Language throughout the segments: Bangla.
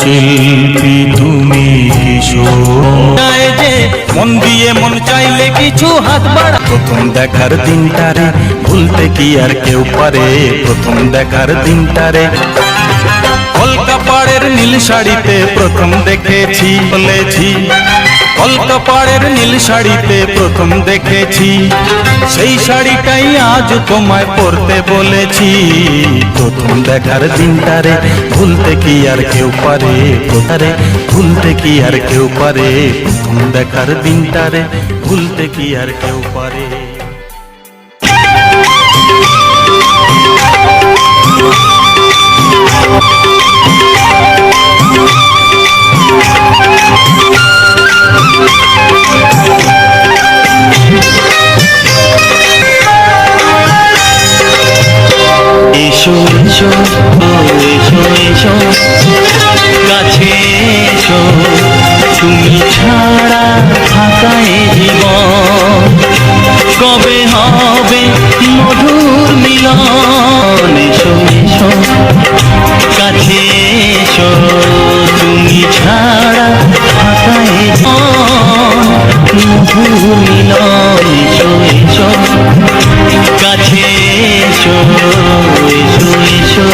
শিল্পী তুমি কিশোর যে মন দিয়ে মন চাইলে কিছু হাত বাড়া। প্রথম দেখার দিনটারে ভুলতে কি আর কেউ পারে, প্রথম দেখার দিনটারে কলকাপাড়ের নীল শাড়িতে প্রথম দেখেছি, বলেছি কলকাপাড়ের নীল শাড়িতে প্রথম দেখেছি, সেই শাড়িটাই আজ তোমায় পরতে বলেছি। প্রথম দেখার দিনটারে ভুলতে কি আর কেউ পারে, কোথারে ভুলতে কি আর কেউ পারে, প্রথম দেখার দিনটারে ভুলতে কি আর কেউ পারে। এসো এসো এসো এসো কাছে এসো, তুমি ছাড়া ফাঁকা এ জীবন, কবে হবে মধুর মিলন। এসো এসো কাছে এসো, তুমি ছাড়া ফাঁকা এ জীবন, মধুর মিলন। এসো এসো কাছে এসো, এসো এসো।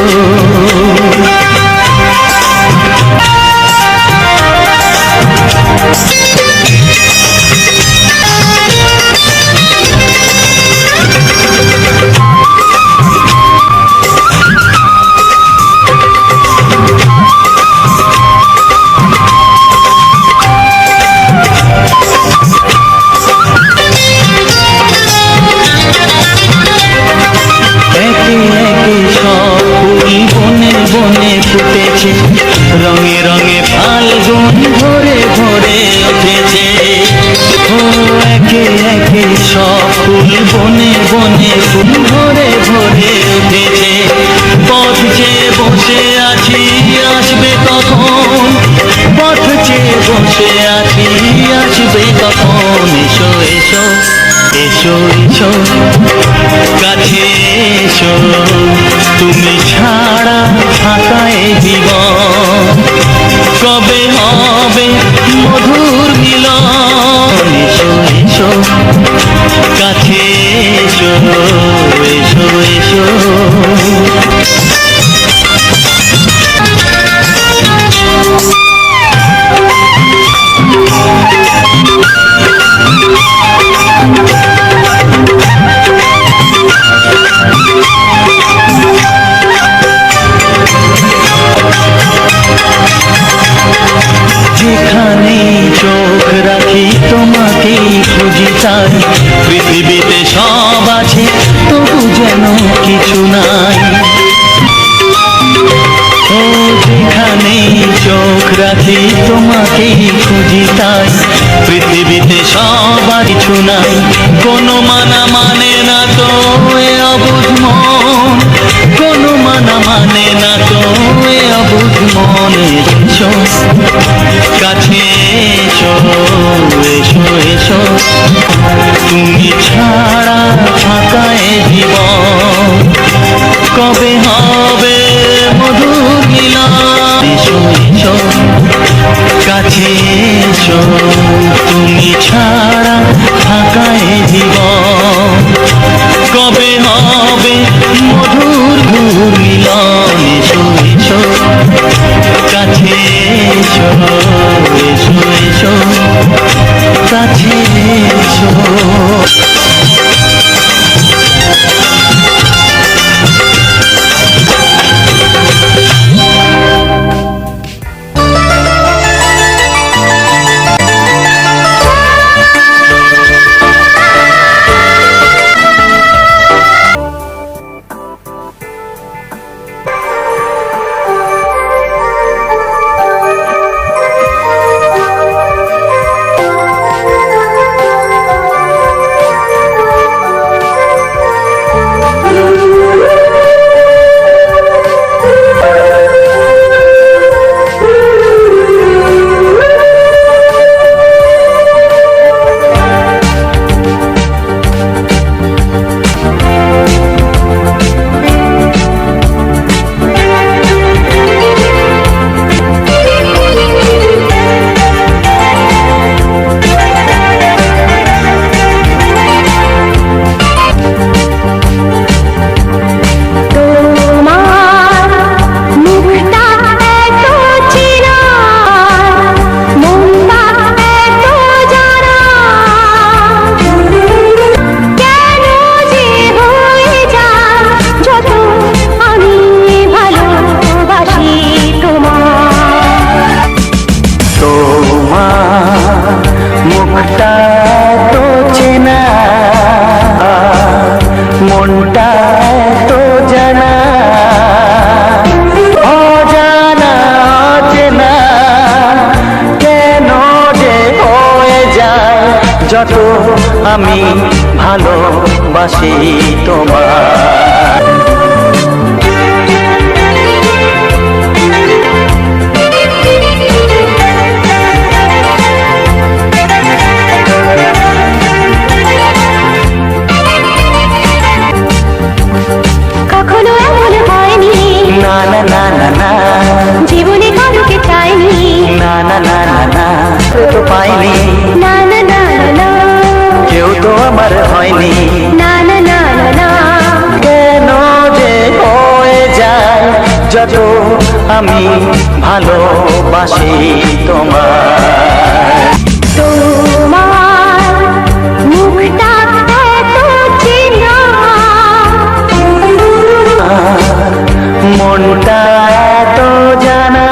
রঙে রঙে ফাল্গুন ভরে ভরে উঠেছে, ও একে একে সব ফুল বনে বনে ফুল ভরে ভরে উঠেছে। পথ চেয়ে বসে আছি আসবে কখন, পথ চেয়ে বসে আছি আসবে কখন। এসো এসো এসো এসো কাছে এসো, তুমি ছাড়া ফাঁকা এ জীবন, কবে হবে মধুর মিলন। এসো এসো কাছে এসো, এসো এসো। যেখানে চোখ রাখি তোমাকেই খুঁজি তাই, পৃথিবীতে সব আছে তবু যেন কিছু নাই। ও যেখানে চোখ রাখি তোমাকেই খুঁজি তাই, পৃথিবীতে সব কিছু নাই। কোনো মানা মানে না তো এ অবুঝ মন, কোনো মানা মানে না তো এ অবুঝ মন। এসো কাছে এসো, এসো এসো, তুমি ছাড়া ফাঁকা এ জীবন, কবে হবে মধুর মিলন। এসো এসো কাছে এসো, তুমি ছাড়া ফাঁকা এ জীবন, কবে হবে মধুর মিলন। এসো এসো কাছে এসো, এসো এসো কাছে এসো। আমি ভালোবাসি তোমায়। কখনো এমন হয়নি, না না না না না, জীবনে কারোকে চাইনি, না না না না না, কেউ তো পাইনি, না না না না না, কেউ তো আমার হয়নি। না না না না না, কেন যে হয়ে যায় যত আমি ভালোবাসি তোমায়। তোমার মুখটা এত চেনা, মনটা এত জানা,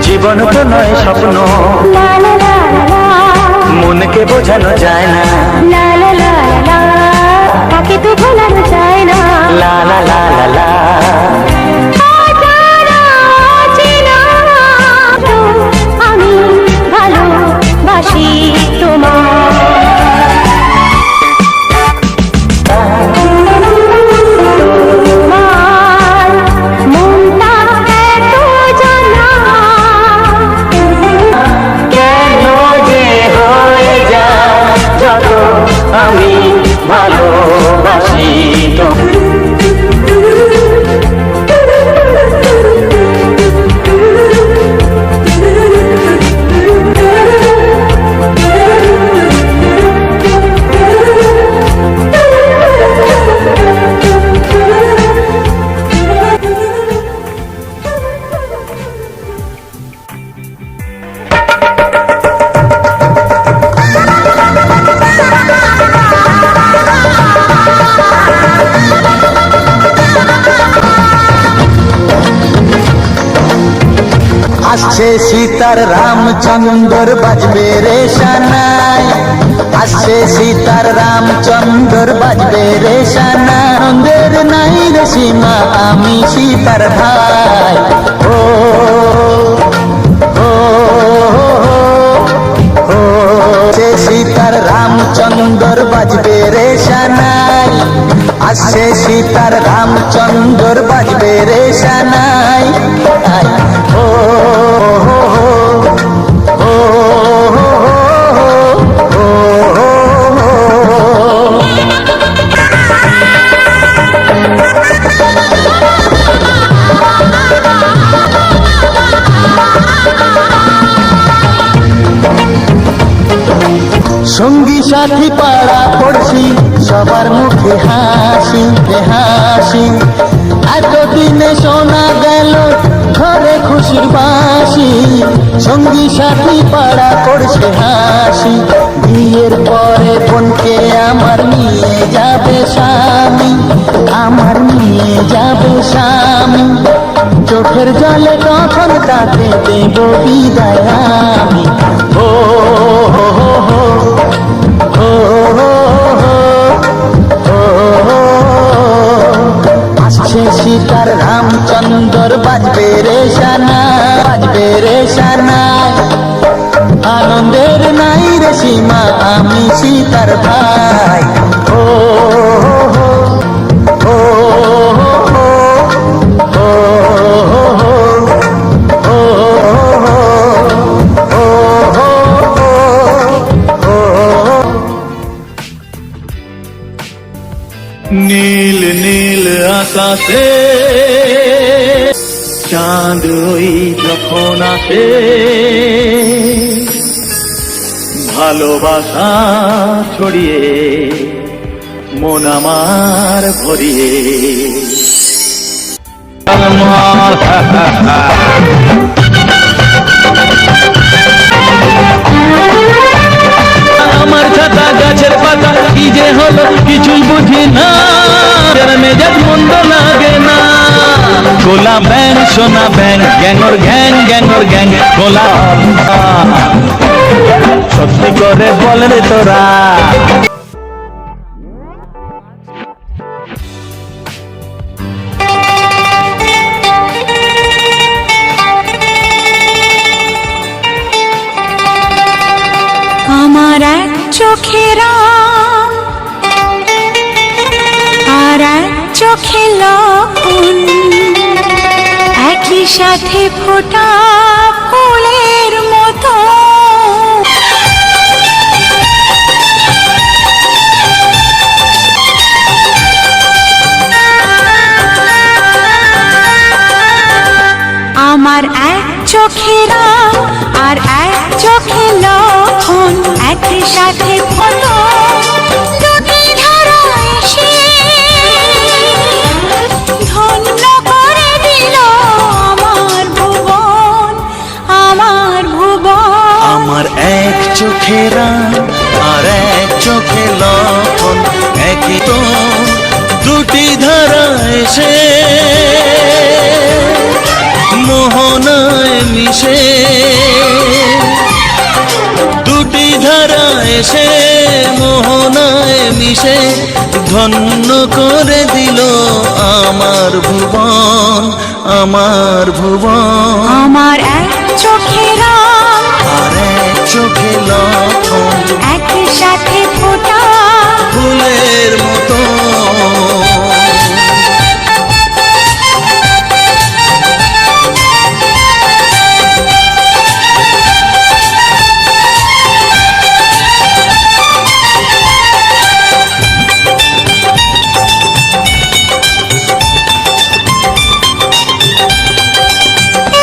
জীবন তো নয় স্বপ্ন, লা লা লা লা, মনকে বোঝানো যায় না, লা লা লা লা, তাকে তো ভোলানো যায় না, লা লা লা লা লা। অজানা অচেনা, তো আমি ভালোবাসি তোমায়। তোমার মনটা এত জানা, কেন যে হয়ে যায় যত আমি ভালোবাসি তোমায়। আসছে সীতার রামচন্দ্র বাজবে রে সানাই, আসছে সীতার রামচন্দ্র বাজবে রে সানাই। আনন্দের নাই রে সীমা আমি সীতার ভাই, ও ও ও, সে সীতার রামচন্দ্র বাজবে রে সানাই, আসছে সীতার রামচন্দ্র বাজবে রে সানাই। ও সঙ্গী সাথী পাড়া পড়ছি সবার মুখে হাসি হাসি, এতদিনে শোনা গেল ঘরে খুশির বাসি। সঙ্গী সাথী পাড়া পড়ছে হাসি, বিয়ের পরে বোনকে আমার নিয়ে যাবে স্বামী, আমার নিয়ে যাবে স্বামী। চোখের জলে তখন তাকে দেব বিদায় আমি, ও হো হো হো, ও হো হো, ও হো। আসছে সীতার রামচন্দ্র বাজবে রে সানাই, বাজবে রে সানাই। আনন্দের নাই রে সীমা আমি সীতার ভাই, ও হো হো, ও হো হো, ও হো হো, ও হো হো, ও হো। নীল নীল আকাশে চাঁদ ওই যখন আসে, ভালোবাসা ছড়িয়ে মন আমার ভরিয়ে। আমার ছাতা গাছের পাতা কি যে হলো কিছুই বুঝি না, এর মেজাজ মন্দ লাগে না। গোলা ব্যাং সোনা ব্যাং গ্যাংর গ্যাং গ্যাংর গ্যাং গোলা। সত্যি করে বল রে তোরা। আমার এক চোখের আম, আর এক চোখে লবণ, একই সাথে ফোটা ফুলের মতো। আমার এক চোখের আম, আর এক চোখে লবণ, একই সাথে ফোটা দুটি ধারা এসে ধন্য করে দিল আমার ভুবন, আমার ভুবন। আমার এক চোখেরা আর এক চোখে লক্ষণ, একই তো দুটি ধারা এসে মোহনায় মিশে। দুটি ধারা এসে মোহনায় মিশে ধন্য করে দিল আমার ভুবন, আমার ভুবন। আমার এক চোখের আম, আর এক চোখে লক্ষণ, একই সাথে ফোটা ফুলের মতো।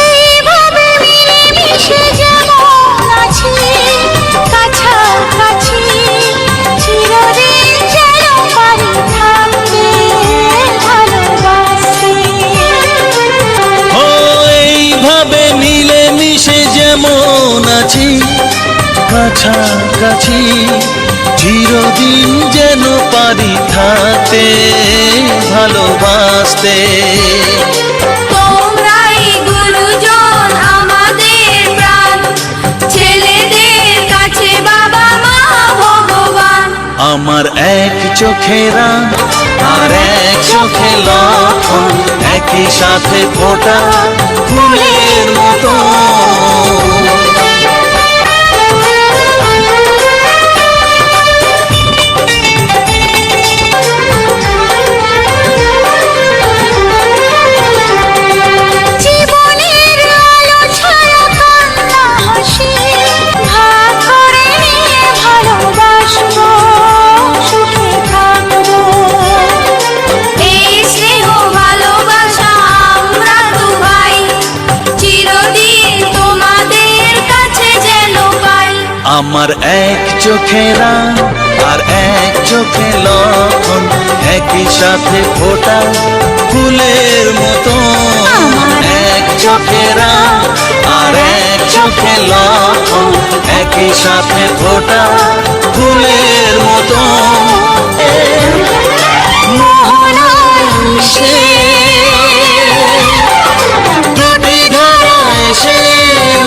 এইভাবে মিলেমিশে যেমন আছি কাছাকাছি, চিরদিন যেন পারি থাকতে ভালোবাসতে। ও এইভাবে মিলে মিশে যেমন আছি কাছাকাছি, চিরদিন যেন পারি থাকতে ভালোবাসতে। তোমরাই গুরুজন আমাদের প্রাণ, ছেলেদের কাছে বাবা মা ভগবান। আমার এক চোখেরা আর এক চোখে লক্ষণ, একই সাথে ফোটা ফুলের মতো। জীবনের আলো ছায়া কান্না হাসি ভাগ করে নিয়ে ভালোবাসবো, সুখে থাকবো। এই স্নেহ ভালোবাসা আমরা দু ভাই, চিরদিন তোমাদের কাছে যেন পাই। আমার এক চোখেরা আর এক চোখে লক্ষণ, একই সাথে ফোটা ফুলের মতো। এক চোখেরা আর এক চোখে লক্ষণ, একই সাথে ফোটা ফুলের মতো। মোহনায় মিশে দুটি ধারা এসে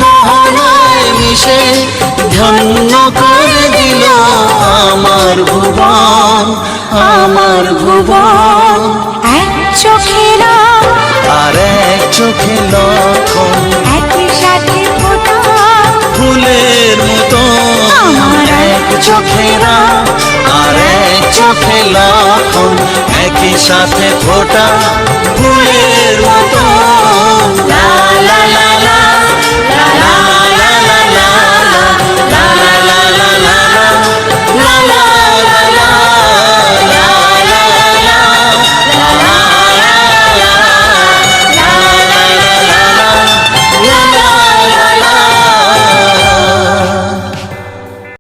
মোহনায় মিশে ধন্য করে দিল আমার ভুবন, আমার ভুবন। এক চোখের আম, আর এক চোখে লক্ষণ, একই সাথে ফোটা ফুলের মতো। এক চোখেরা আর এক চোখে লক্ষণ, একই সাথে ফোটা ফুলের মতো।